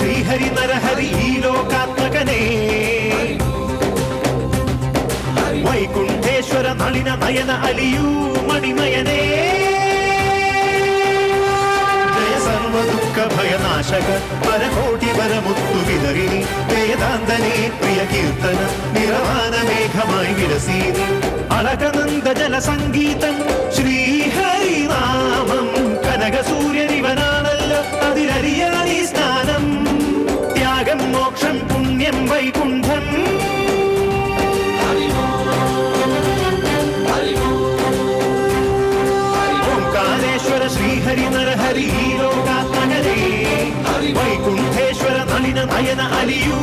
ശ്രീഹരി നരഹരി ഈ ലോകാത്മകനേ വൈകുണ്ഠേശ്വര നളിന നയന അലിയൂ മണിമയനേ ജയ സർവദുഃഖ ഭയനാശക പരകോടി വരമുത്തു വിതറിനി വേദാന്തനേ പ്രിയ കീർത്തന നിറവാന മേഘമായി വിലസീനി അളകനന്ദ ജല സംഗീതം ശ്രീഹരിനാമം കനക സൂര്യനിവനാണല്ലോ അതിലറിയാണീ സ്നാനം ത്യാഗം മോക്ഷം പുണ്യം വൈകുണ്ഠം ഓംകാരേശ്വര ശ്രീഹരി നരഹരി ലോകാത്മകനേ വൈകുണ്ഠേശ്വര നളിന നയന അലിയൂ